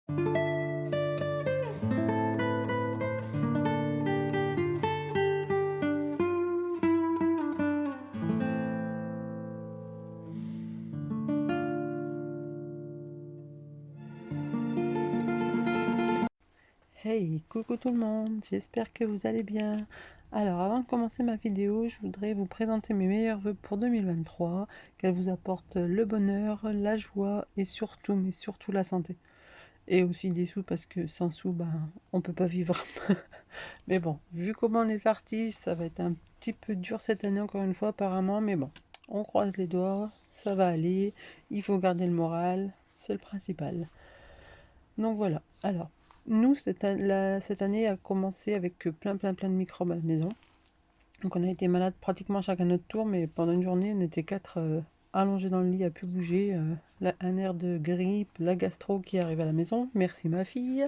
Hey, coucou tout le monde, j'espère que vous allez bien. Alors, avant de commencer ma vidéo, je voudrais vous présenter mes meilleurs vœux pour 2023, qu'elle vous apporte le bonheur, la joie et surtout, mais surtout la santé. Et aussi des sous parce que sans sous, on peut pas vivre. Mais bon, vu comment on est parti, ça va être un petit peu dur cette année encore une fois apparemment, mais bon, on croise les doigts, ça va aller, il faut garder le moral, c'est le principal. Donc voilà, alors, nous, cette année a commencé avec plein de microbes à la maison. Donc on a été malade pratiquement chacun notre tour, mais pendant une journée, on était quatre allongés dans le lit à plus bouger. Un air de grippe, la gastro qui arrive à la maison. Merci ma fille,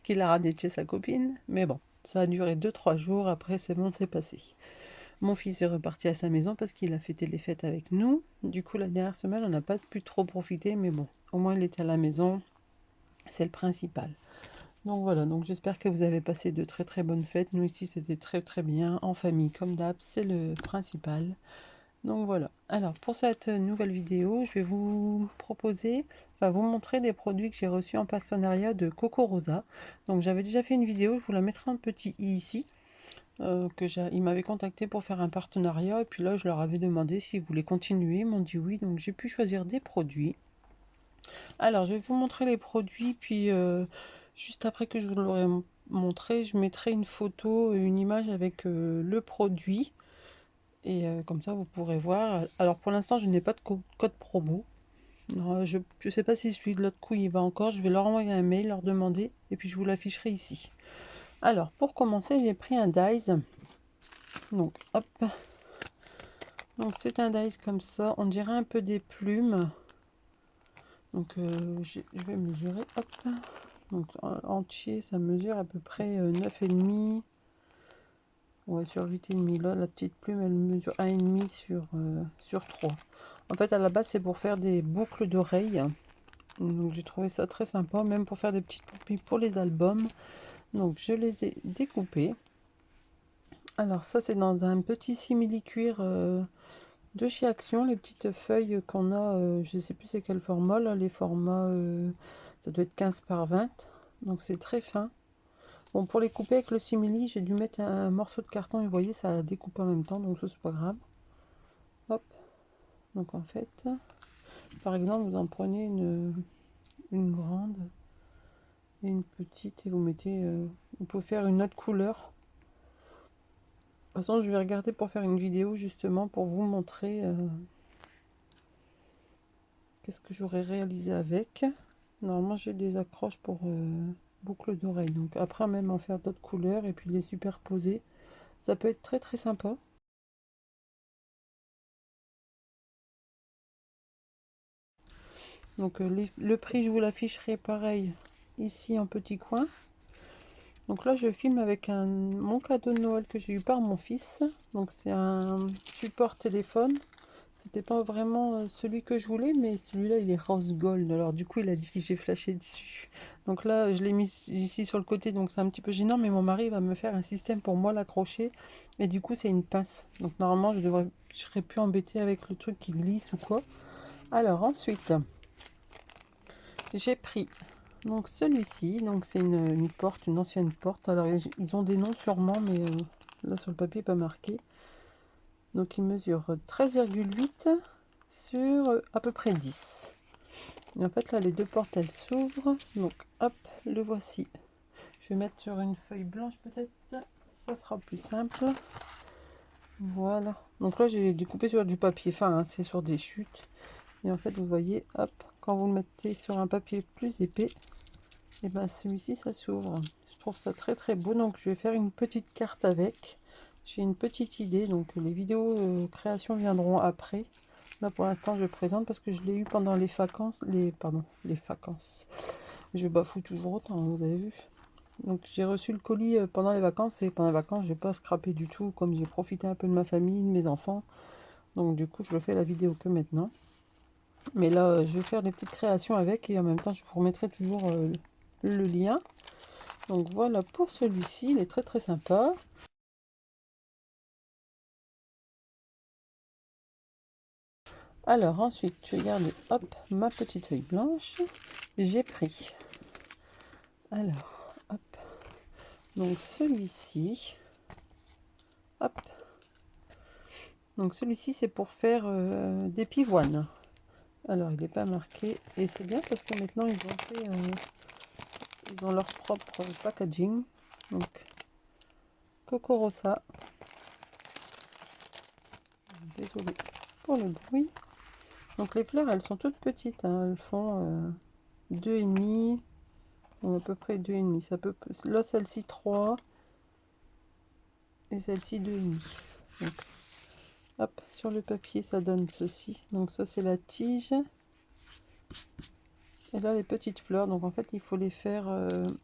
qui l'a ramené de chez sa copine. Mais bon, ça a duré 2 3 jours, après c'est bon, c'est passé. Mon fils est reparti à sa maison parce qu'il a fêté les fêtes avec nous. Du coup, la dernière semaine, on n'a pas pu trop profiter, mais bon, au moins il était à la maison, c'est le principal. Donc voilà, donc j'espère que vous avez passé de très bonnes fêtes. Nous ici c'était très bien, en famille comme d'hab, c'est le principal. Donc voilà, alors pour cette nouvelle vidéo, je vais vous proposer, enfin vous montrer des produits que j'ai reçus en partenariat de Coco Rosa. Donc j'avais déjà fait une vidéo, je vous la mettrai en petit i ici. Ils m'avaient contacté pour faire un partenariat et puis là je leur avais demandé s'ils voulaient continuer, ils m'ont dit oui, donc j'ai pu choisir des produits. Alors, je vais vous montrer les produits, puis juste après que je vous l'aurai montré, je mettrai une photo, une image avec le produit. Et comme ça, vous pourrez voir. Alors, pour l'instant, je n'ai pas de code promo. Non, je ne sais pas si celui de l'autre coup, il va encore. Je vais leur envoyer un mail, leur demander, et puis je vous l'afficherai ici. Alors, pour commencer, j'ai pris un dies. Donc, hop. Donc, c'est un dies comme ça. On dirait un peu des plumes. Donc, je vais mesurer. Hop. Donc entier, ça mesure à peu près 9,5. Ouais, sur 8,5. Là, la petite plume, elle mesure 1,5 sur 3. En fait, à la base, c'est pour faire des boucles d'oreilles. Donc j'ai trouvé ça très sympa, même pour faire des petites poupées pour les albums. Donc je les ai découpées. Alors ça, c'est dans un petit simili-cuir de chez Action. Les petites feuilles qu'on a, je ne sais plus c'est quel format, là, les formats, ça doit être 15 par 20. Donc c'est très fin. Bon, pour les couper avec le simili, j'ai dû mettre un morceau de carton et vous voyez, ça découpe en même temps, donc ça c'est pas grave. Hop, donc en fait, par exemple, vous en prenez une grande et une petite et vous mettez, vous pouvez faire une autre couleur. De toute façon, je vais regarder pour faire une vidéo justement pour vous montrer qu'est-ce que j'aurais réalisé avec. Normalement, j'ai des accroches pour boucles d'oreilles, donc après même en faire d'autres couleurs et puis les superposer, ça peut être très sympa. Donc le prix, je vous l'afficherai pareil ici en petit coin. Donc là, je filme avec mon cadeau de Noël que j'ai eu par mon fils. Donc c'est un support téléphone. C'était pas vraiment celui que je voulais, mais celui-là, il est rose gold. Alors du coup, il a dit que j'ai flashé dessus. Donc là, je l'ai mis ici sur le côté, donc c'est un petit peu gênant, mais mon mari va me faire un système pour moi l'accrocher. Et du coup, c'est une pince. Donc normalement, je serais plus embêtée avec le truc qui glisse ou quoi. Alors ensuite, j'ai pris donc celui-ci, donc c'est une porte, une ancienne porte. Alors ils ont des noms sûrement, mais là sur le papier pas marqué. Donc il mesure 13,8 sur à peu près 10. Et en fait là les deux portes elles s'ouvrent. Donc hop, le voici. Je vais mettre sur une feuille blanche peut-être, ça sera plus simple. Voilà. Donc là j'ai découpé sur du papier fin, hein, c'est sur des chutes. Et en fait vous voyez, hop, quand vous le mettez sur un papier plus épais, et ben celui-ci ça s'ouvre. Je trouve ça très beau, donc je vais faire une petite carte avec. J'ai une petite idée, donc les vidéos création viendront après. Là pour l'instant je présente parce que je l'ai eu pendant les vacances, les vacances. Je bafoue toujours autant, vous avez vu. Donc j'ai reçu le colis pendant les vacances et pendant les vacances j'ai pas scrappé du tout, comme j'ai profité un peu de ma famille, de mes enfants. Donc du coup je fais la vidéo que maintenant. Mais là je vais faire des petites créations avec et en même temps je vous remettrai toujours le lien. Donc voilà pour celui-ci, il est très très sympa. Alors ensuite, je vais garder hop ma petite feuille blanche. J'ai pris. Alors hop. Donc celui-ci. Hop. Donc celui-ci c'est pour faire des pivoines. Alors il n'est pas marqué et c'est bien parce que maintenant ils ont fait, ils ont leur propre packaging. Donc Coco Rosa. Désolée pour le bruit. Donc les fleurs elles sont toutes petites, hein. Elles font 2,5, à peu près 2,5. Ça peut, là celle-ci 3 et celle-ci 2,5. Donc hop, sur le papier ça donne ceci. Donc ça c'est la tige. Et là les petites fleurs, donc en fait il faut les faire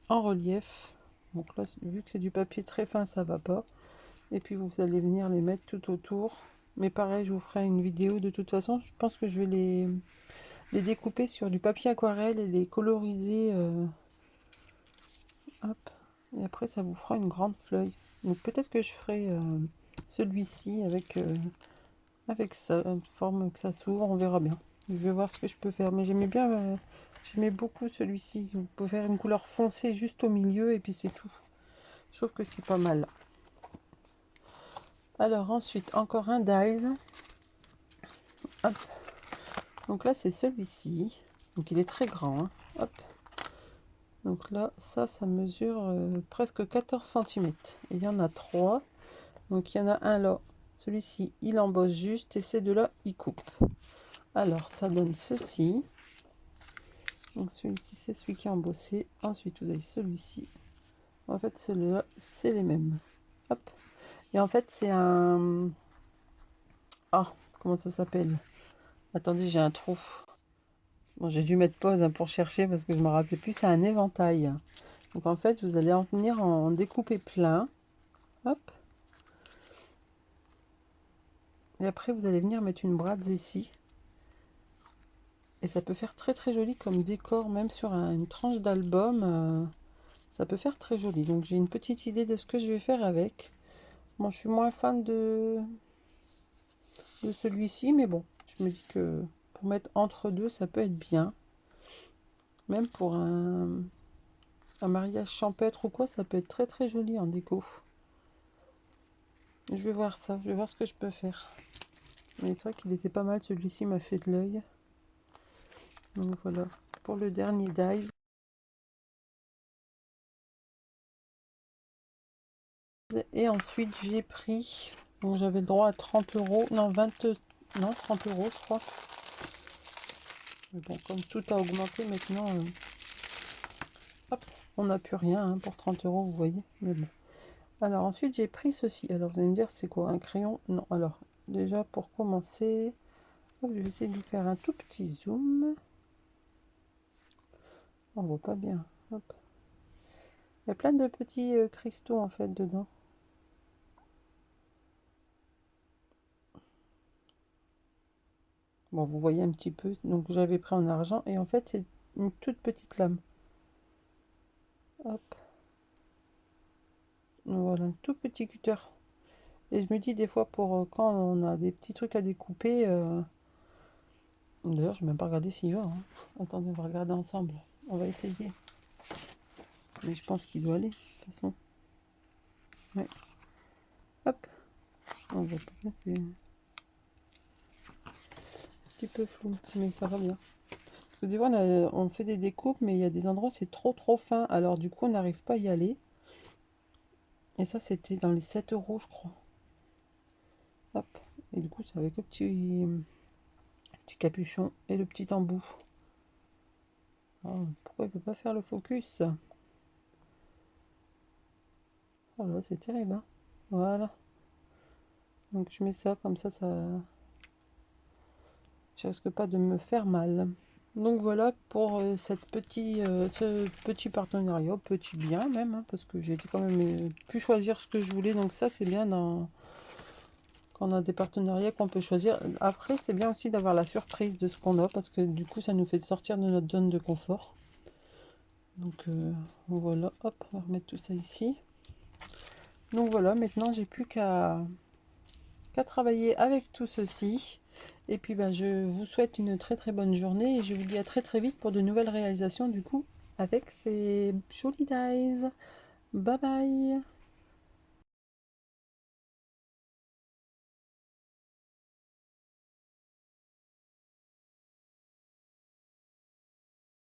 en relief. Donc là vu que c'est du papier très fin ça va pas. Et puis vous allez venir les mettre tout autour. Mais pareil je vous ferai une vidéo de toute façon. Je pense que je vais les découper sur du papier aquarelle et les coloriser. Hop. Et après ça vous fera une grande feuille. Donc peut-être que je ferai celui-ci avec ça, une forme que ça s'ouvre, on verra bien. Je vais voir ce que je peux faire. Mais j'aimais bien, j'aimais beaucoup celui-ci. Vous pouvez faire une couleur foncée juste au milieu et puis c'est tout. Je trouve que c'est pas mal. Alors ensuite, encore un dies. Hop. Donc là, c'est celui-ci. Donc il est très grand. Hein. Hop. Donc là, ça mesure presque 14 cm. Il y en a 3. Donc il y en a un là. Celui-ci, il embosse juste et ces deux-là, il coupe. Alors, ça donne ceci. Donc celui-ci, c'est celui qui est embossé. Ensuite, vous avez celui-ci. En fait, celui-là, c'est les mêmes. Hop. Et en fait, c'est un... Ah, comment ça s'appelle? Attendez, j'ai un trou. Bon, j'ai dû mettre pause hein, pour chercher parce que je me rappelais plus. C'est un éventail. Donc en fait, vous allez en venir en découper plein. Hop. Et après, vous allez venir mettre une brade ici. Et ça peut faire très très joli comme décor, même sur une tranche d'album. Ça peut faire très joli. Donc j'ai une petite idée de ce que je vais faire avec. Bon, je suis moins fan de celui-ci, mais bon, je me dis que pour mettre entre deux, ça peut être bien. Même pour un mariage champêtre ou quoi, ça peut être très très joli en déco. Je vais voir ça, je vais voir ce que je peux faire. Mais c'est vrai qu'il était pas mal, celui-ci m'a fait de l'œil. Donc voilà, pour le dernier dies. Et ensuite j'ai pris, donc j'avais le droit à 30 euros, non 20, non 30 euros je crois. Mais bon, comme tout a augmenté maintenant, hop, on n'a plus rien hein, pour 30 euros, vous voyez. Mais bon. Alors ensuite j'ai pris ceci. Alors vous allez me dire c'est quoi un crayon? Non. Alors déjà pour commencer, hop, je vais essayer de vous faire un tout petit zoom. On voit pas bien. Hop. Il y a plein de petits cristaux en fait dedans. Bon, vous voyez un petit peu. Donc j'avais pris en argent et en fait c'est une toute petite lame. Hop. Voilà, un tout petit cutter. Et je me dis des fois pour quand on a des petits trucs à découper. D'ailleurs, je vais même pas regarder s'il va. Hein. Attendez, on va regarder ensemble. On va essayer. Mais je pense qu'il doit aller, de toute façon. Ouais. Hop. On voit pas bien, c'est un petit peu flou, mais ça va bien. Parce que des fois, on fait des découpes, mais il y a des endroits, c'est trop trop fin. Alors du coup, on n'arrive pas à y aller. Et ça, c'était dans les 7 euros, je crois. Hop. Et du coup, c'est avec le petit capuchon et le petit embout. Oh, pourquoi il ne peut pas faire le focus? Oh là, c'est terrible. Hein, voilà. Donc je mets ça comme ça, je risque pas de me faire mal. Donc voilà pour ce petit partenariat, petit bien même, hein, parce que j'ai quand même pu choisir ce que je voulais. Donc ça c'est bien quand on a des partenariats qu'on peut choisir. Après c'est bien aussi d'avoir la surprise de ce qu'on a, parce que du coup ça nous fait sortir de notre zone de confort. Donc voilà, hop, on va remettre tout ça ici. Donc voilà, maintenant j'ai plus qu'à travailler avec tout ceci. Et puis ben, je vous souhaite une très très bonne journée et je vous dis à très très vite pour de nouvelles réalisations du coup avec ces jolis dies. Bye bye.